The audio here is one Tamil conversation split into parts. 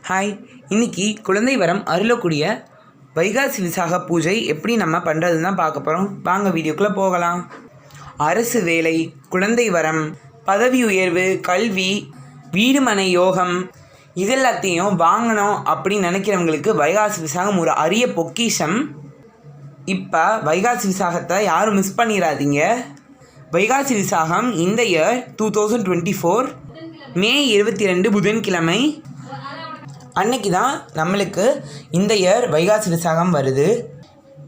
ஹாய், இன்னைக்கு குழந்தை வரம் அருளக்கூடிய வைகாசி விசாக பூஜை எப்படி நம்ம பண்ணுறதுன்னு தான் பார்க்க போகிறோம். வாங்க வீடியோக்குள்ளே போகலாம். அரசு வேலை, குழந்தை வரம், பதவி உயர்வு, கல்வி, வீடு மனை யோகம் இதெல்லாத்தையும் வாங்கணும் அப்படின்னு நினைக்கிறவங்களுக்கு வைகாசி விசாகம் ஒரு அரிய பொக்கிஷம். இப்போ வைகாசி விசாகத்தை யாரும் மிஸ் பண்ணிடாதீங்க. வைகாசி விசாகம் இந்த இயர் 2024 மே 22 புதன்கிழமை அன்னைக்கு தான் நம்மளுக்கு இந்த இயர் வைகாசி விசாகம் வருது.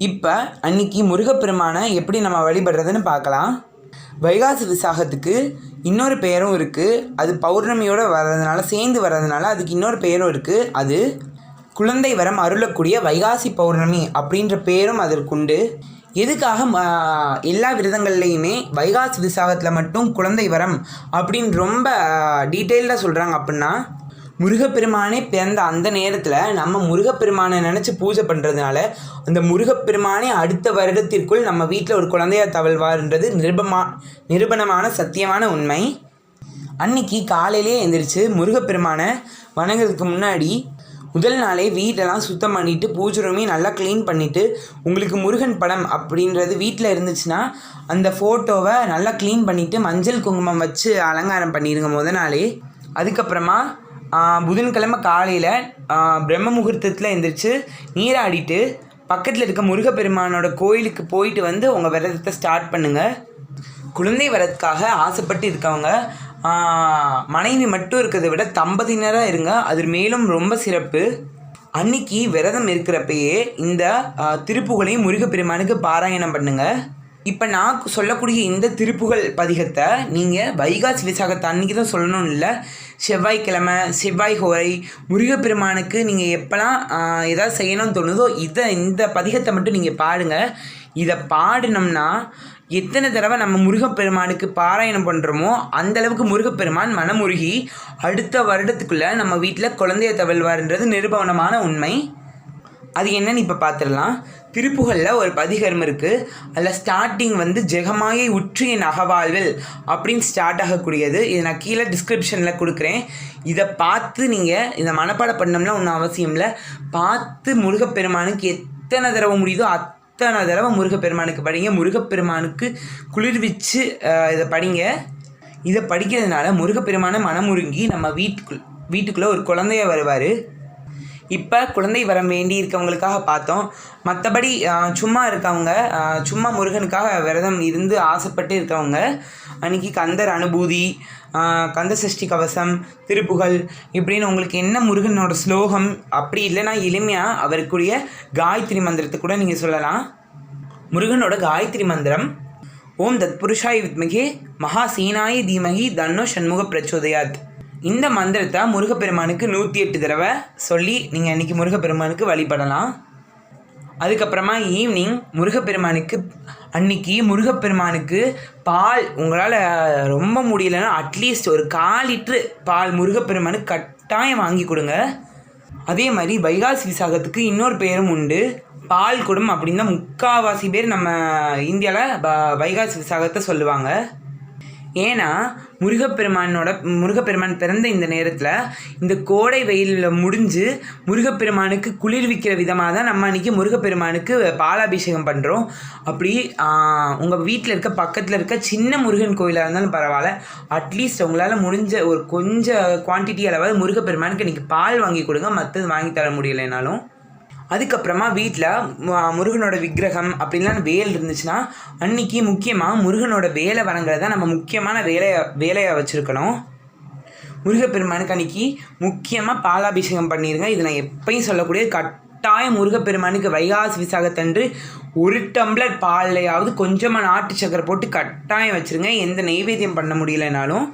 இப்போ அன்னைக்கு முருகப்பெருமானை எப்படி நம்ம வழிபடுறதுன்னு பார்க்கலாம். வைகாசி விசாகத்துக்கு இன்னொரு பெயரும் இருக்குது. அது பௌர்ணமியோடு வர்றதுனால சேர்ந்து வர்றதுனால அதுக்கு இன்னொரு பெயரும் இருக்குது. அது குழந்தை வரம் அருளக்கூடிய வைகாசி பௌர்ணமி அப்படின்ற பேரும் அதற்குண்டு. எதுக்காக எல்லா விரதங்கள்லேயுமே வைகாசி விசாகத்தில் மட்டும் குழந்தை வரம் அப்படின்னு ரொம்ப டீட்டெயில்டாக சொல்கிறாங்க அப்படின்னா, முருகப்பெருமானே பிறந்த அந்த நேரத்தில் நம்ம முருகப்பெருமானை நினச்சி பூஜை பண்ணுறதுனால அந்த முருகப்பெருமானே அடுத்த வருடத்திற்குள் நம்ம வீட்டில் ஒரு குழந்தையாக தவழ்வார்ன்றது நிரூபணமான சத்தியமான உண்மை. அன்னைக்கு காலையிலே எழுந்திரிச்சு முருகப்பெருமானை வணங்குறதுக்கு முன்னாடி முதல் நாளே வீட்டெல்லாம் சுத்தம் பண்ணிவிட்டு பூஜை ரூமே நல்லா க்ளீன் பண்ணிவிட்டு, உங்களுக்கு முருகன் படம் அப்படின்றது வீட்டில் இருந்துச்சுன்னா அந்த ஃபோட்டோவை நல்லா க்ளீன் பண்ணிவிட்டு மஞ்சள் குங்குமம் வச்சு அலங்காரம் பண்ணிடுங்க முதல் நாளே. அதுக்கப்புறமா புதன்கிழமை காலையில் பிரம்ம முகூர்த்தத்தில் எழுந்திரிச்சு நீராடிட்டு பக்கத்தில் இருக்க முருகப்பெருமானோட கோயிலுக்கு போயிட்டு வந்து உங்கள் விரதத்தை ஸ்டார்ட் பண்ணுங்கள். குழந்தை வரதுக்காக ஆசைப்பட்டு இருக்கவங்க மனைவி மட்டும் இருக்கிறத விட தம்பதியினராக இருங்க, அது மேலும் ரொம்ப சிறப்பு. அன்னைக்கு விரதம் இருக்கிறப்பயே இந்த திருப்புகளையும் முருகப்பெருமானுக்கு பாராயணம் பண்ணுங்கள். இப்போ நான் சொல்லக்கூடிய இந்த திருப்புகழ் பதிகத்தை நீங்கள் வைகாசி விசாகத்தை அன்றைக்கி தான் சொல்லணும்னு இல்லை, செவ்வாய்க்கிழமை, செவ்வாய் ஹோரை முருகப்பெருமானுக்கு நீங்கள் எப்போல்லாம் எதாவது செய்யணும்னு தோணுதோ இந்த பதிகத்தை மட்டும் நீங்கள் பாடுங்கள். இதை பாடினோம்னா எத்தனை தடவை நம்ம முருகப்பெருமானுக்கு பாராயணம் பண்ணுறோமோ அந்தளவுக்கு முருகப்பெருமான் மனமுருகி அடுத்த வருடத்துக்குள்ளே நம்ம வீட்டில் குழந்தைய தவழ்வார்ன்றது நிரூபணமான உண்மை. அது என்னன்னு இப்போ பார்த்துடலாம். திருப்புகளில் ஒரு பதிகரம் இருக்குது. அதில் ஸ்டார்டிங் ஜெகமாயை உற்று என் அகவாழ்வில் அப்படின்னு ஸ்டார்ட் ஆகக்கூடியது. இதை நான் கீழே டிஸ்கிரிப்ஷனில் கொடுக்குறேன். இதை பார்த்து நீங்கள் இதை மனப்பாடம் பண்ணோம்னா ஒன்றும் அவசியம் இல்லை. பார்த்து முருகப்பெருமானுக்கு எத்தனை தடவை முடியுதோ அத்தனை தடவை முருகப்பெருமானுக்கு படிங்க. முருகப்பெருமானுக்கு குளிர்விச்சு இதை படிங்க. இதை படிக்கிறதுனால முருகப்பெருமான மனமுருங்கி நம்ம வீட்டுக்குள்ளே ஒரு குழந்தைய வருவார். இப்போ குழந்தை வரம் வேண்டி இருக்கவங்களுக்காக பார்த்தோம். மற்றபடி சும்மா இருக்கவங்க, சும்மா முருகனுக்காக விரதம் இருந்து ஆசைப்பட்டு இருக்கவங்க அன்றைக்கி கந்தர் அனுபூதி, கந்த சஷ்டி கவசம், திருப்புகழ் இப்படின்னு உங்களுக்கு என்ன முருகனோட ஸ்லோகம், அப்படி இல்லைன்னா எளிமையாக அவருக்குரிய காயத்ரி மந்திரத்தை கூட நீங்கள் சொல்லலாம். முருகனோட காயத்ரி மந்திரம் ஓம் தத்புருஷாய் வித்மகே மகாசீனாய தீமகி தன்னோ ஷண்முக பிரச்சோதயாத். இந்த மந்திரத்தை முருகப்பெருமானுக்கு 108 தடவை சொல்லி நீங்கள் அன்றைக்கி முருகப்பெருமானுக்கு வழிபடலாம். அதுக்கப்புறமா ஈவினிங் முருகப்பெருமானுக்கு பால் உங்களால் ரொம்ப முடியலைன்னா அட்லீஸ்ட் ஒரு 1/4 லிட்ரு பால் முருகப்பெருமானுக்கு கட்டாயம் வாங்கி கொடுங்க. அதே மாதிரி வைகாசி விசாகத்துக்கு இன்னொரு பேரும் உண்டு, பால் குடம் அப்படின்னு தான் முக்கால்வாசி பேர் நம்ம இந்தியாவில் வைகாசி விசாகத்தை சொல்லுவாங்க. ஏன்னா முருகப்பெருமான் பிறந்த இந்த நேரத்தில் இந்த கோடை வெயிலில் முடிஞ்சு முருகப்பெருமானுக்கு குளிர்விக்கிற விதமாக தான் நம்ம அன்றைக்கி முருகப்பெருமானுக்கு பாலாபிஷேகம் பண்ணுறோம். அப்படி உங்கள் வீட்டில் இருக்க பக்கத்தில் இருக்க சின்ன முருகன் கோயிலாக இருந்தாலும் பரவாயில்ல, அட்லீஸ்ட் உங்களால் முடிஞ்ச ஒரு கொஞ்சம் குவான்டிட்டி அளவாவது முருகப்பெருமானுக்கு இன்றைக்கி பால் வாங்கி கொடுங்க. மற்றது வாங்கி தர முடியலைனாலும். அதுக்கப்புறமா வீட்டில் முருகனோட விக்கிரகம் அப்படின்லாம் வேல் இருந்துச்சுன்னா அன்றைக்கி முக்கியமாக முருகனோட வேலை வணங்குறத நம்ம முக்கியமான வேலையாக வச்சுருக்கணும். முருகப்பெருமானுக்கு அன்றைக்கி முக்கியமாக பாலாபிஷேகம் பண்ணிடுங்க. இது நான் எப்பயும் சொல்லக்கூடிய கட்டாயம் முருகப்பெருமானுக்கு வைகாசி விசாகத்தன்று 1 டம்ளர் பால்லையாவது கொஞ்சமாக நாட்டு சக்கரை போட்டு கட்டாயம் வச்சுருங்க, எந்த நெய்வேத்தியம் பண்ண முடியலைனாலும்.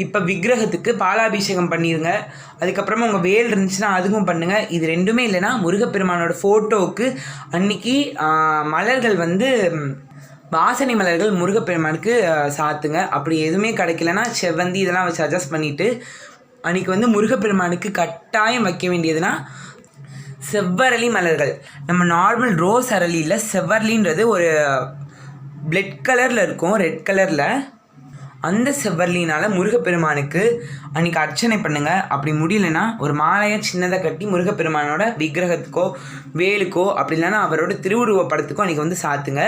இப்போ விக்கிரகத்துக்கு பாலாபிஷேகம் பண்ணிடுங்க. அதுக்கப்புறமா உங்கள் வேல் இருந்துச்சுன்னா அதுவும் பண்ணுங்கள். இது ரெண்டுமே இல்லைன்னா முருகப்பெருமானோட ஃபோட்டோவுக்கு அன்றைக்கி மலர்கள் வாசனை மலர்கள் முருகப்பெருமானுக்கு சாத்துங்க. அப்படி எதுவுமே கிடைக்கலன்னா செவ்வந்தி இதெல்லாம் வச்சு அட்ஜஸ்ட் பண்ணிவிட்டு அன்றைக்கி முருகப்பெருமானுக்கு கட்டாயம் வைக்க வேண்டியதுன்னா செவ்வரளி மலர்கள். நம்ம நார்மல் ரோஸ் அரளியில் செவ்வரளின்றது ஒரு பிளட் கலரில் இருக்கும், ரெட் கலரில். அந்த செவ்வரளினால் முருகப்பெருமானுக்கு அன்றைக்கி அர்ச்சனை பண்ணுங்கள். அப்படி முடியலன்னா ஒரு மாலையை சின்னதாக கட்டி முருகப்பெருமானோட விக்கிரகத்துக்கோ வேலுக்கோ அப்படி இல்லைன்னா அவரோட திருவுருவ படத்துக்கோ அன்றைக்கி வந்து சாத்துங்க.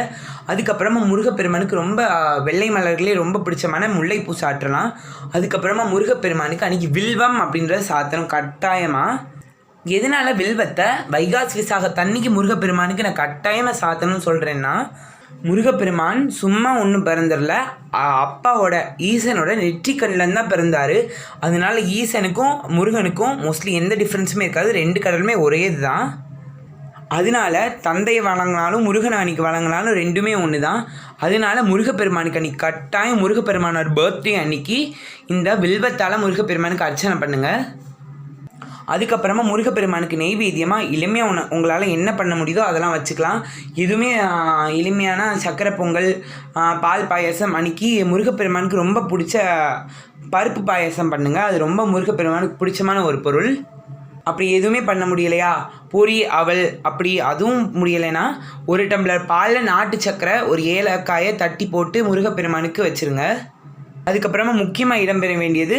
அதுக்கப்புறமா முருகப்பெருமானுக்கு ரொம்ப வெள்ளை மலர்களே ரொம்ப பிடிச்சமான முல்லைப்பூ சாற்றலாம். அதுக்கப்புறமா முருகப்பெருமானுக்கு அன்றைக்கி வில்வம் அப்படின்றத சாத்தணும் கட்டாயமாக. எதனால் வில்வத்தை வைகாசி விசாகத்தன்னைக்கு முருகப்பெருமானுக்கு நான் கட்டாயமாக சாத்தணும்னு சொல்கிறேன்னா, முருகப்பெருமான் சும்மா ஒன்றும் பிறந்துடல, அப்பாவோட ஈசனோட நெற்றிக்கண்ணில் தான் பிறந்தார். அதனால ஈசனுக்கும் முருகனுக்கும் மோஸ்ட்லி எந்த டிஃப்ரென்ஸுமே இருக்காது, 2 கடலுமே ஒரே இதுதான். அதனால தந்தையை வழங்கினாலும் முருகனை அன்னைக்கு வழங்கினாலும் 2மே ஒன்று தான். அதனால முருகப்பெருமானுக்கு அன்றைக்கி கட்டாயம் முருகப்பெருமானோட பர்த்டே அன்னைக்கு இந்த வில்வத்தால் முருகப்பெருமானுக்கு அர்ச்சனை பண்ணுங்கள். அதுக்கப்புறமா முருகப்பெருமானுக்கு நெய்வேத்தியமாக எளிமையாக உங்களால் என்ன பண்ண முடியுதோ அதெல்லாம் வச்சுக்கலாம். எதுவுமே எளிமையான சக்கரை பொங்கல், பால் பாயசம், அன்றைக்கி முருகப்பெருமானுக்கு ரொம்ப பிடிச்ச பருப்பு பாயசம் பண்ணுங்கள். அது ரொம்ப முருகப்பெருமானுக்கு பிடிச்சமான ஒரு பொருள். அப்படி எதுவுமே பண்ண முடியலையா, பொரி அவல் அப்படி அதுவும் முடியலைன்னா 1 டம்ளர் பாலில் நாட்டு சக்கரை, ஒரு ஏலக்காயை தட்டி போட்டு முருகப்பெருமானுக்கு வச்சுருங்க. அதுக்கப்புறமா முக்கியமாக இடம்பெற வேண்டியது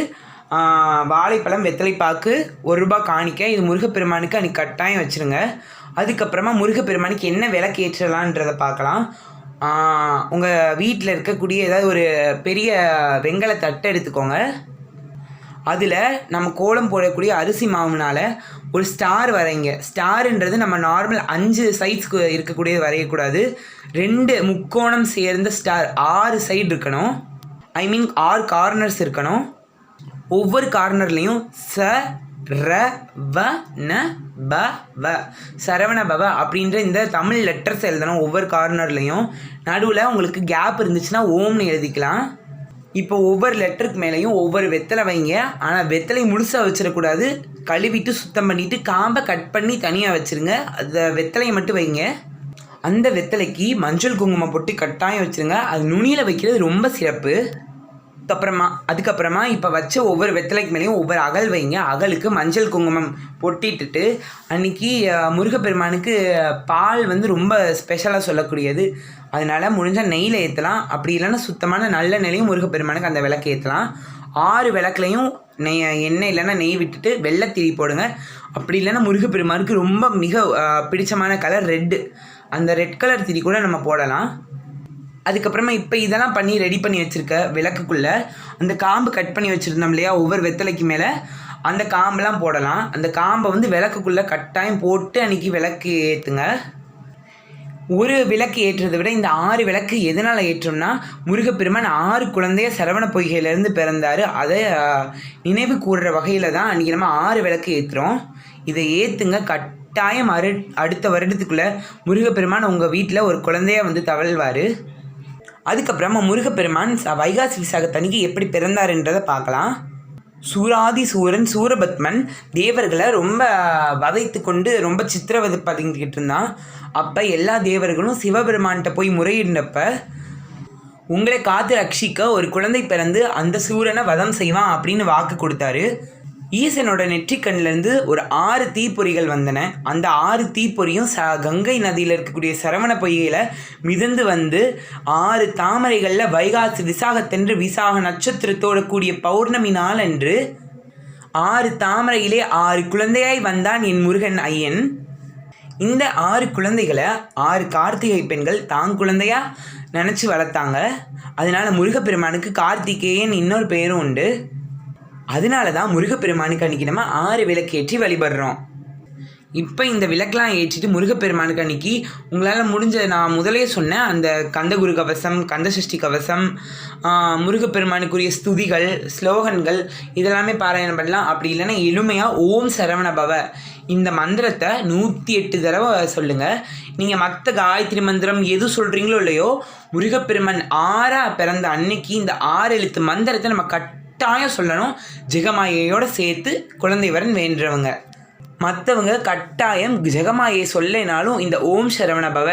வாழைப்பழம், வெத்தலைப்பாக்கு, 1 ரூபா காணிக்கை. இது முருகப்பெருமானுக்கு அன்றைக்கி கட்டாயம் வச்சுருங்க. அதுக்கப்புறமா முருகப்பெருமானுக்கு என்ன விளக்கு ஏற்றலான்றதை பார்க்கலாம். உங்கள் வீட்டில் இருக்கக்கூடிய ஏதாவது ஒரு பெரிய வெங்கல தட்டை எடுத்துக்கோங்க. அதில் நம்ம கோலம் போடக்கூடிய அரிசி மாவுனால் ஒரு ஸ்டார் வரைங்க. ஸ்டாருன்றது நம்ம நார்மல் 5 சைட்ஸ்க்கு இருக்கக்கூடியது வரையக்கூடாது, 2 முக்கோணம் சேர்ந்த ஸ்டார் 6 சைடு இருக்கணும். 6 கார்னர்ஸ் இருக்கணும். ஒவ்வொரு கார்னர்லேயும் சரவண பவ அப்படின்ற இந்த தமிழ் லெட்டர்ஸ் எழுதணும். ஒவ்வொரு கார்னர்லேயும் நடுவில் உங்களுக்கு கேப் இருந்துச்சுன்னா ஓம்னு எழுதிக்கலாம். இப்போ ஒவ்வொரு லெட்டருக்கு மேலேயும் ஒவ்வொரு வெத்தலை வைங்க. ஆனால் வெத்தலை முழுசாக வச்சிடக்கூடாது, கழுவிட்டு சுத்தம் பண்ணிவிட்டு காம்பை கட் பண்ணி தனியாக வச்சுருங்க. அந்த வெத்தலையை மட்டும் வைங்க. அந்த வெத்தலைக்கு மஞ்சள் குங்குமம் போட்டு கட்டாயம் வச்சுருங்க. அது நுனியில் வைக்கிறது ரொம்ப சிறப்பு. அதுக்கப்புறமா இப்போ வச்ச ஒவ்வொரு வெத்தலைக்கு மேலேயும் ஒவ்வொரு அகல் வைங்க. அகலுக்கு மஞ்சள் குங்குமம் பொட்டிட்டுட்டு அன்றைக்கி முருகப்பெருமானுக்கு பால் வந்து ரொம்ப ஸ்பெஷலாக சொல்லக்கூடியது. அதனால் முடிஞ்சால் நெய்யில் ஏற்றலாம், அப்படி இல்லைன்னா சுத்தமான நல்ல நெய்லையும் முருகப்பெருமானுக்கு அந்த விளக்கு ஏற்றலாம். 6 விளக்குலையும் எண்ணெய் இல்லைன்னா நெய் விட்டுட்டு வெள்ளைத்திரி போடுங்க. அப்படி இல்லைன்னா முருகப்பெருமானுக்கு ரொம்ப மிக பிடிச்சமான கலர் ரெட்டு, அந்த ரெட் கலர் திரி கூட நம்ம போடலாம். அதுக்கப்புறமா இப்போ இதெல்லாம் பண்ணி ரெடி பண்ணி வச்சுருக்க விளக்குக்குள்ளே அந்த காம்பு கட் பண்ணி வச்சுருந்தோம் இல்லையா, ஒவ்வொரு வெத்தலைக்கு மேலே அந்த காம்பெலாம் போடலாம். அந்த காம்பை வந்து விளக்குக்குள்ளே கட்டாயம் போட்டு அன்றைக்கி விளக்கு ஏற்றுங்க. ஒரு விளக்கு ஏற்றுறதை விட இந்த 6 விளக்கு எதனால் ஏற்றோம்னா, முருகப்பெருமான் 6 குழந்தைய சரவண பொய்கையிலேருந்து பிறந்தார். அதை நினைவு கூறுற வகையில் தான் அன்றைக்கி நம்ம 6 விளக்கு ஏற்றுறோம். இதை ஏற்றுங்க கட்டாயம். அடுத்த வருடத்துக்குள்ளே முருகப்பெருமான் உங்கள் வீட்டில் ஒரு குழந்தைய வந்து தவழ்வார். அதுக்கப்புறமா முருகப்பெருமான் வைகாசி விசாகத்தன்னைக்கு எப்படி பிறந்தாருன்றதை பார்க்கலாம். சூராதி சூரன் சூரபத்மன் தேவர்களை ரொம்ப வதைத்து கொண்டு ரொம்ப சித்திரவதை பண்ணிக்கிட்டு இருந்தான். அப்போ எல்லா தேவர்களும் சிவபெருமான்கிட்ட போய் முறையிட்டப்ப, உங்களை காத்து ரட்சிக்க ஒரு குழந்தை பிறந்து அந்த சூரனை வதம் செய்வான் அப்படின்னு வாக்கு கொடுத்தாரு. ஈசனோட நெற்றிக்கண்ணிலேருந்து ஒரு 6 தீப்பொறிகள் வந்தன. அந்த 6 தீப்பொறியும் கங்கை நதியில் இருக்கக்கூடிய சரவண பொய்கையில் மிதந்து வந்து 6 தாமரைகளில் வைகாசி விசாகத்தன்று விசாக நட்சத்திரத்தோட கூடிய பௌர்ணமி நாள் அன்று 6 தாமரையிலே 6 குழந்தையாய் வந்தான் என் முருகன் ஐயன். இந்த 6 குழந்தைகளை 6 கார்த்திகை பெண்கள் தான் குழந்தையா நினச்சி வளர்த்தாங்க. அதனால முருகப்பெருமானுக்கு கார்த்திகேயன் இன்னொரு பெயரும் உண்டு. அதனால தான் முருகப்பெருமானுக்கு அன்றைக்கி நம்ம 6 விளக்கு ஏற்றி வழிபடுறோம். இப்போ இந்த விளக்கெலாம் ஏற்றிட்டு முருகப்பெருமானுக்கு அன்றைக்கி உங்களால் முடிஞ்ச, நான் முதலே சொன்னேன், அந்த கந்தகுரு கவசம், கந்தசஷ்டி கவசம், முருகப்பெருமானுக்குரிய ஸ்துதிகள், ஸ்லோகன்கள் இதெல்லாமே பாராயணம் பண்ணலாம். அப்படி இல்லைன்னா எளிமையாக ஓம் சரவண பவ இந்த மந்திரத்தை 108 தடவை சொல்லுங்கள். நீங்கள் மற்ற காயத்ரி மந்திரம் எது சொல்கிறீங்களோ இல்லையோ, முருகப்பெருமான் 6 பிறந்த அன்னைக்கு இந்த 6 எழுத்து மந்திரத்தை நம்ம கட்டாயம் சொல்லணும். ஜெகமாயையோடு சேர்த்து குழந்தை வரன் வேண்டுறவங்க. மற்றவங்க கட்டாயம் ஜெகமாயை சொல்லினாலும் இந்த ஓம் சரவண பவ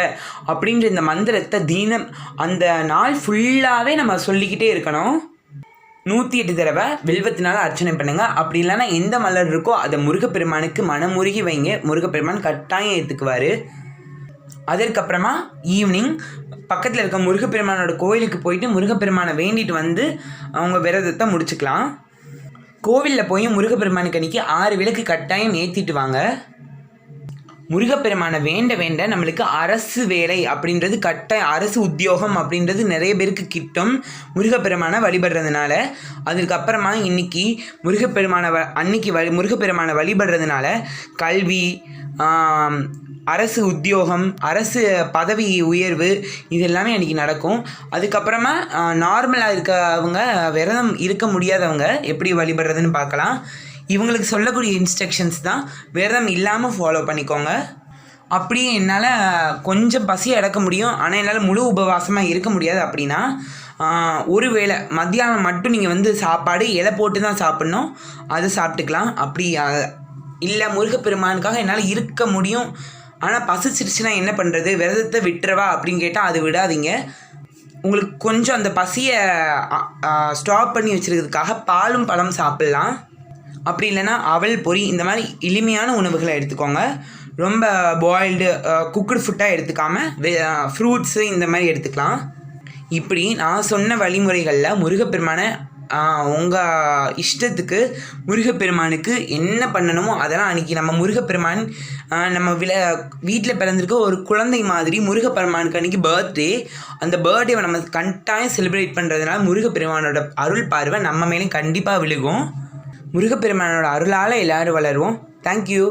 அப்படின்ற இந்த மந்திரத்தை தினம் அந்த நாள் ஃபுல்லாகவே நம்ம சொல்லிக்கிட்டே இருக்கணும். 108 தடவை வில்வத்தினால அர்ச்சனை பண்ணுங்கள். அப்படி இல்லைன்னா எந்த மலர் இருக்கோ அதை முருகப்பெருமானுக்கு மனமுருகி வைங்க. முருகப்பெருமான் கட்டாயம் ஏற்றுக்குவார். அதற்கப்புறமா ஈவினிங் பக்கத்தில் இருக்க முருகப்பெருமானோட கோயிலுக்கு போயிட்டு முருகப்பெருமானை வேண்டிட்டு வந்து அவங்க விரதத்தை முடிச்சுக்கலாம். கோவிலில் போய் முருகப்பெருமானுக்கு அன்றைக்கி 6 விளக்கு கட்டாயம் ஏற்றிட்டு வாங்க. முருகப்பெருமானை வேண்ட வேண்ட நம்மளுக்கு அரசு வேலை அப்படின்றது அரசு உத்தியோகம் அப்படின்றது நிறைய பேருக்கு கிட்டும் முருகப்பெருமானை வழிபடுறதுனால. அதுக்கப்புறமா இன்றைக்கி முருகப்பெருமானை வழிபடுறதுனால கல்வி, அரசு உத்தியோகம், அரசு பதவி உயர்வு இது எல்லாமே அன்றைக்கி நடக்கும். அதுக்கப்புறமா நார்மலாக இருக்கவங்க, விரதம் இருக்க முடியாதவங்க எப்படி வழிபடுறதுன்னு பார்க்கலாம். இவங்களுக்கு சொல்லக்கூடிய இன்ஸ்ட்ரக்ஷன்ஸ் தான் விரதம் இல்லாமல் ஃபாலோ பண்ணிக்கோங்க. அப்படியே என்னால் கொஞ்சம் பசி அடக்க முடியும், ஆனால் என்னால் முழு உபவாசமாக இருக்க முடியாது அப்படின்னா ஒரு வேளை மத்தியானம் மட்டும் நீங்கள் சாப்பாடு இலை போட்டு தான் சாப்பிட்ணும், அதை சாப்பிட்டுக்கலாம். அப்படி இல்லை முருகப்பெருமானுக்காக என்னால் இருக்க முடியும் ஆனால் பசிச்சிருச்சுன்னா என்ன பண்ணுறது, விரதத்தை விட்டுறவா அப்படின்னு கேட்டால் அது விடாதீங்க. உங்களுக்கு கொஞ்சம் அந்த பசியை ஸ்டாப் பண்ணி வச்சுருக்கிறதுக்காக பாலும் பழம் சாப்பிட்லாம். அப்படி இல்லைன்னா அவல் பொரி இந்த மாதிரி எளிமையான உணவுகளை எடுத்துக்கோங்க. ரொம்ப பாயில்டு குக்குடு ஃபுட்டாக எடுத்துக்காமல் ஃப்ரூட்ஸு இந்த மாதிரி எடுத்துக்கலாம். இப்படி நான் சொன்ன வழிமுறைகளில் முருகப்பெருமானை உங்கள் இஷ்டத்துக்கு முருகப்பெருமானுக்கு என்ன பண்ணணுமோ அதெல்லாம் அன்றைக்கி நம்ம முருகப்பெருமான் நம்ம வீட்டில் பிறந்திருக்க ஒரு குழந்தை மாதிரி முருகப்பெருமானுக்கு அன்றைக்கி பர்த்டே, அந்த பர்த்டேவை நம்ம கட்டாயம் செலிப்ரேட் பண்ணுறதுனால முருகப்பெருமானோட அருள் பார்வை நம்ம மேலே கண்டிப்பாக விழுகும். முருகப்பெருமானோட அருளால் எல்லோரும் வளருவோம். தேங்க்யூ.